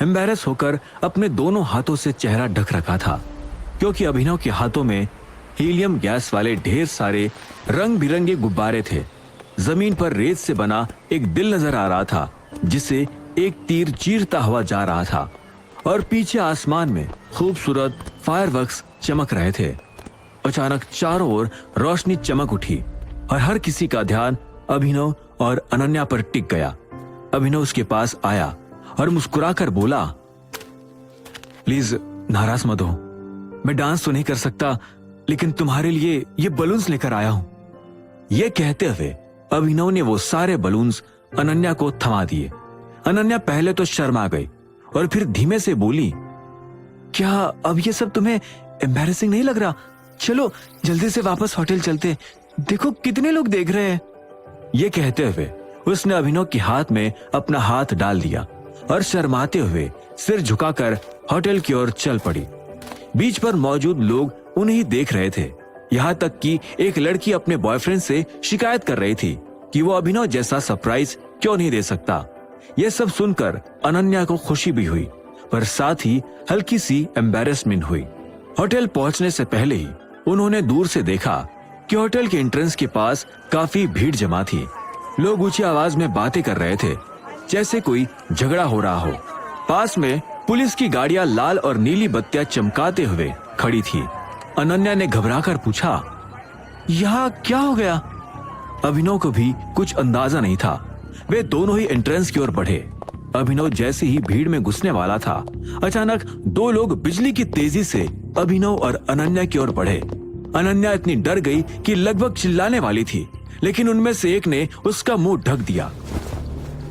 Embarrass होकर अपने दोनों हाथों से चेहरा ढक रखा था, क्योंकि अभिनव के हाथों में हीलियम गैस वाले ढेर सारे रंग बिरंगे गुब्बारे थे। जमीन पर रेत से बना एक दिल नजर आ रहा था, जिसे एक तीर चीरता हुआ जा रहा था, और पीछे आसमान में खूबसूरत फायरवर्क्स चमक रहे थे। अचानक चारों ओर रोशनी चमक उठी और हर किसी का ध्यान अभिनव और अनन्या पर टिक गया। अभिनव उसके पास आया और मुस्कुराकर बोला, प्लीज नाराज मत हो, मैं डांस तो नहीं कर सकता, लेकिन तुम्हारे लिए ये बलून्स लेकर आया हूं। ये कहते हुए अभिनव ने वो सारे बलून्स अनन्या को थमा दिए। अनन्या पहले तो शर्मा गई और फिर धीमे से बोली, क्या अब ये सब तुम्हें एम्बैरेसिंग नहीं लग रहा? चलो जल्दी से वापस होटल चलते, देखो कितने लोग देख रहे हैं। ये कहते हुए उसने अभिनव के हाथ में अपना हाथ डाल दिया और शर्माते हुए सिर झुकाकर होटल की ओर चल पड़ी। बीच पर मौजूद लोग उन्हें देख रहे थे। यहाँ तक कि एक लड़की अपने बॉयफ्रेंड से शिकायत कर रही थी कि वो अभिनव जैसा सरप्राइज क्यों नहीं दे सकता। ये सब सुनकर अनन्या को खुशी भी हुई, पर साथ ही हल्की सी एम्बैरेसमेंट हुई। होटल पहुंचने से पहले ही उन्होंने दूर से देखा कि होटल के एंट्रेंस के पास काफी भीड़ जमा थी। लोग ऊंची आवाज में बातें कर रहे थे, जैसे कोई झगड़ा हो रहा हो। पास में पुलिस की गाड़ियां लाल और नीली बत्तियां चमकाते हुए खड़ी थी। अनन्या ने घबराकर पूछा, यहाँ क्या हो गया? अभिनव को भी कुछ अंदाजा नहीं था। वे दोनों ही एंट्रेंस की ओर बढ़े। अभिनव जैसे ही भीड़ में घुसने वाला था, अचानक दो लोग बिजली की तेजी से अभिनव और अनन्या की ओर बढ़े। अनन्या इतनी डर गई कि लगभग चिल्लाने वाली थी, लेकिन उनमें से एक ने उसका मुंह ढक दिया।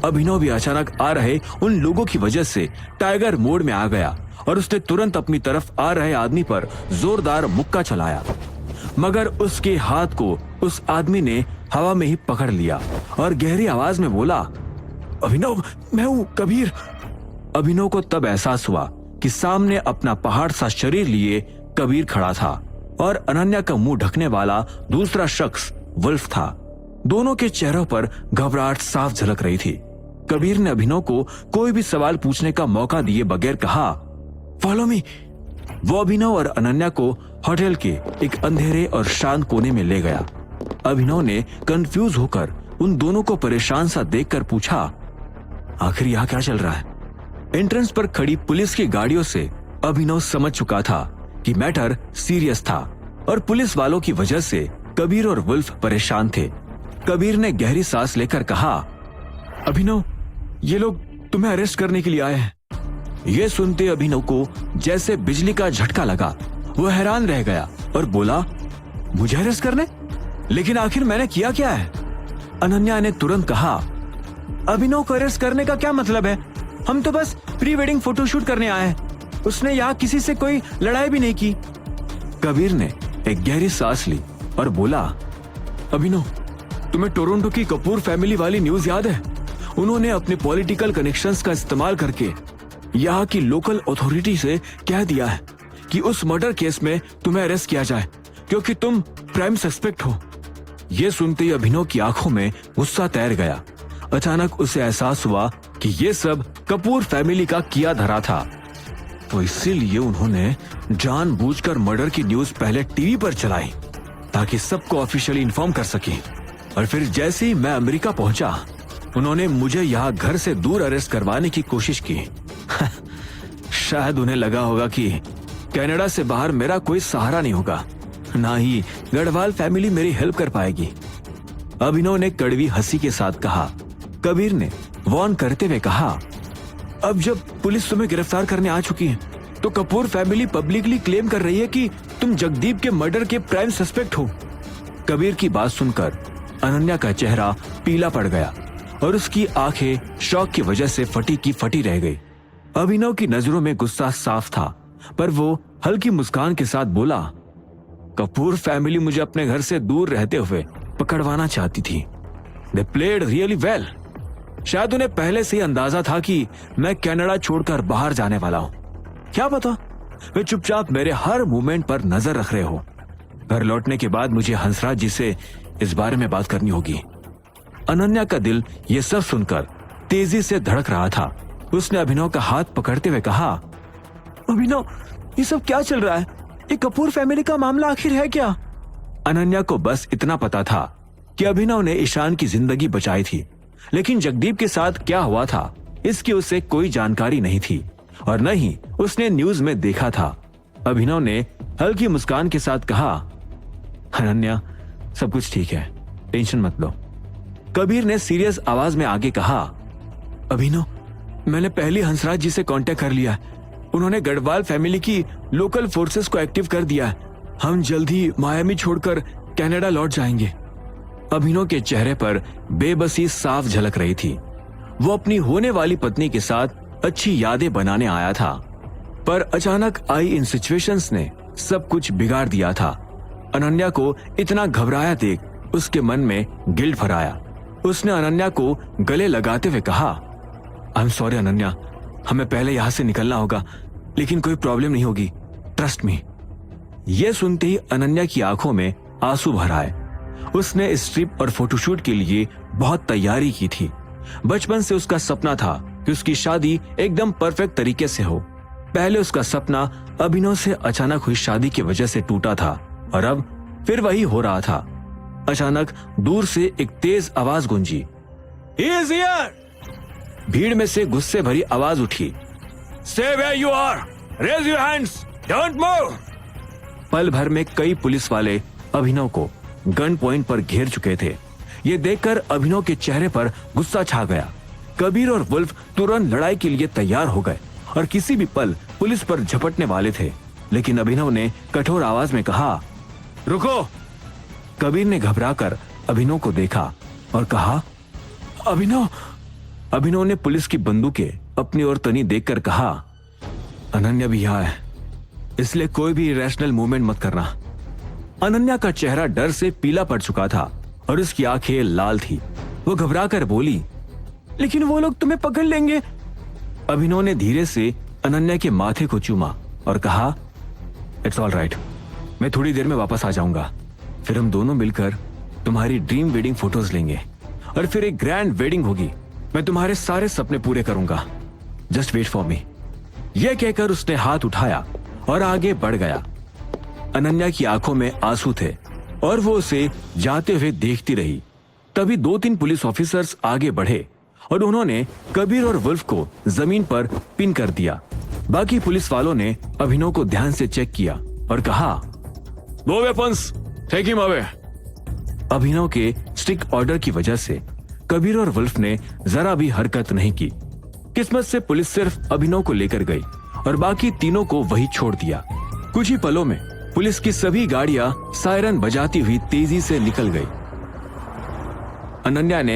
अभिनव भी अचानक आ रहे उन लोगों की वजह से टाइगर मोड में आ गया और उसने तुरंत अपनी तरफ आ रहे आदमी पर जोरदार मुक्का चलाया, मगर उसके हाथ को उस आदमी ने हवा में ही पकड़ लिया और गहरी आवाज में बोला, अभिनव, मैं हूं कबीर। अभिनव को तब एहसास हुआ कि सामने अपना पहाड़ सा शरीर लिए कबीर खड़ा था और अनन्या का मुंह ढकने वाला दूसरा शख्स वुल्फ था। दोनों के चेहरों पर घबराहट साफ झलक रही थी। कबीर ने अभिनव को कोई भी सवाल पूछने का मौका दिए बगैर कहा, फॉलो मी। वो अभिनव और अनन्या को होटल के एक अंधेरे और शांत कोने में ले गया। अभिनव ने कंफ्यूज होकर उन दोनों को परेशान सा देखकर पूछा, आखिर यहाँ क्या चल रहा है? एंट्रेंस पर खड़ी पुलिस की गाड़ियों से अभिनव समझ चुका था कि मैटर सीरियस था और पुलिस वालों की वजह से कबीर और वुल्फ परेशान थे। कबीर ने गहरी सांस लेकर कहा, अभिनव, ये लोग तुम्हें अरेस्ट करने के लिए आए हैं। ये सुनते अभिनव को जैसे बिजली का झटका लगा। वो हैरान रह गया और बोला, मुझे अरेस्ट करने? लेकिन आखिर मैंने किया क्या है? अनन्या ने तुरंत कहा, अभिनव को अरेस्ट करने का क्या मतलब है? हम तो बस प्री वेडिंग फोटोशूट करने आए हैं। उसने यहाँ किसी से कोई लड़ाई भी नहीं की। कबीर ने एक गहरी सांस ली और बोला, अभिनव, तुम्हें टोरंटो की कपूर फैमिली वाली न्यूज याद है? उन्होंने अपने पॉलिटिकल कनेक्शंस का इस्तेमाल करके यहाँ की लोकल अथॉरिटी से कह दिया है कि उस मर्डर केस में तुम्हें अरेस्ट किया जाए, क्योंकि तुम प्राइम सस्पेक्ट हो। ये सुनते ही अभिनव की आंखों में गुस्सा तैर गया। अचानक उसे एहसास हुआ कि ये सब कपूर फैमिली का किया धरा था, तो इसीलिए उन्होंने जानबूझकर मर्डर की न्यूज पहले टीवी पर चलाई ताकि सबको ऑफिशियली इन्फॉर्म कर सके। और फिर जैसे ही मैं अमेरिका पहुंचा, उन्होंने मुझे यहाँ घर से दूर अरेस्ट करवाने की कोशिश की। शायद उन्हें लगा होगा कि कनाडा से बाहर मेरा कोई सहारा नहीं होगा, ना ही गढ़वाल फैमिली मेरी हेल्प कर पाएगी। अभिनव ने कड़वी हंसी के साथ कहा। कबीर ने वार्न करते हुए कहा, अब जब पुलिस तुम्हें गिरफ्तार करने आ चुकी है, तो कपूर फैमिली पब्लिकली क्लेम कर रही है कि तुम जगदीप के मर्डर के प्राइम सस्पेक्ट हो। कबीर की बात सुनकर अनन्या का चेहरा पीला पड़ गया और उसकी आंखें शौक की वजह से फटी की फटी रह गई। अभिनव की नजरों में गुस्सा साफ था, पर वो हल्की मुस्कान के साथ बोला, कपूर फैमिली मुझे अपने घर से दूर रहते हुए पकड़वाना चाहती थी। They played really well. शायद उन्हें पहले से ही अंदाजा था कि मैं कनाडा छोड़कर बाहर जाने वाला हूँ। क्या पता वे चुपचाप मेरे हर मूवमेंट पर नजर रख रहे हो। घर लौटने के बाद मुझे हंसराज जी से इस बारे में बात करनी होगी। अनन्या का दिल ये सब सुनकर तेजी से धड़क रहा था। उसने अभिनव का हाथ पकड़ते हुए कहा, अभिनव, ये सब क्या चल रहा है? ये कपूर फैमिली का मामला आखिर है क्या? अनन्या को बस इतना पता था कि अभिनव ने ईशान की जिंदगी बचाई थी, लेकिन जगदीप के साथ क्या हुआ था इसकी उसे कोई जानकारी नहीं थी और न ही उसने न्यूज में देखा था। अभिनव ने हल्की मुस्कान के साथ कहा, अनन्या, सब कुछ ठीक है, टेंशन मत लो। कबीर ने सीरियस आवाज में आगे कहा, अभिनव, मैंने पहले हंसराज जी से कांटेक्ट कर लिया। उन्होंने गढ़वाल फैमिली की लोकल फोर्सेस को एक्टिव कर दिया है। हम जल्द ही मायामी छोड़कर कनाडा लौट जाएंगे। अभिनव के चेहरे पर बेबसी साफ झलक रही थी। वो अपनी होने वाली पत्नी के साथ अच्छी यादें बनाने आया था, पर अचानक आई इन सिचुएशंस ने सब कुछ बिगाड़ दिया था। अनन्या को इतना घबराया देख उसके मन में गिल्ट भर आया। उसने अनन्या को गले लगाते हुए कहा, आई एम सॉरी अनन्या, हमें पहले यहां से निकलना होगा, लेकिन कोई प्रॉब्लम नहीं होगी, ट्रस्ट मी। यह सुनते ही अनन्या की आंखों में आंसू भर आए। उसने इस ट्रिप और फोटोशूट के लिए बहुत तैयारी की थी। बचपन से उसका सपना था कि उसकी शादी एकदम परफेक्ट तरीके से हो। पहले उसका सपना अभिनव से अचानक हुई शादी की वजह से टूटा था और अब फिर वही हो रहा था। अचानक दूर से एक तेज आवाज गूंजी, He is here! भीड़ में से गुस्से भरी आवाज उठी, Stay where you are! Raise your hands! Don't move! पल भर में कई पुलिस वाले अभिनव को गन पॉइंट पर घेर चुके थे। ये देखकर अभिनव के चेहरे पर गुस्सा छा गया। कबीर और वुल्फ तुरंत लड़ाई के लिए तैयार हो गए और किसी भी पल पुलिस पर झपटने वाले थे, लेकिन अभिनव ने कठोर आवाज में कहा, रुको। कबीर ने घबराकर अभिनव को देखा और कहा, अभिनव। अभिनव ने पुलिस की बंदूकें अपनी ओर तनी देखकर कहा, अनन्या भी यहाँ है, इसलिए कोई भी इरेशनल मूवमेंट मत करना। अनन्या का चेहरा डर से पीला पड़ चुका था और उसकी आंखें लाल थी। वो घबराकर बोली, लेकिन वो लोग तुम्हें पकड़ लेंगे। अभिनव ने धीरे से अनन्या के माथे को चूमा और कहा, इट्स ऑल राइट, मैं थोड़ी देर में वापस आ जाऊंगा। फिर हम दोनों मिलकर तुम्हारी ड्रीम वेडिंग फोटोज लेंगे और फिर एक ग्रैंड वेडिंग होगी। मैं तुम्हारे सारे सपने पूरे करूंगा। Just wait for me. यह कहकर उसने हाथ उठाया और आगे बढ़ गया। अनन्या की आंखों में आंसू थे और वो उसे जाते हुए देखती रही। तभी 2-3 पुलिस ऑफिसर्स आगे बढ़े और उन्होंने कबीर और वुल्फ को जमीन पर पिन कर दिया। बाकी पुलिस वालों ने अभिनव को ध्यान से चेक किया और कहा, no weapons, take him away. Abhinav के स्ट्रिक्ट ऑर्डर की वजह से कबीर और वुल्फ ने जरा भी हरकत नहीं की। किस्मत से पुलिस सिर्फ अभिनव को लेकर गई और बाकी तीनों को वही छोड़ दिया। कुछ ही पलों में पुलिस की सभी गाड़ियां सायरन बजाती हुई तेजी से निकल गई। अनन्या ने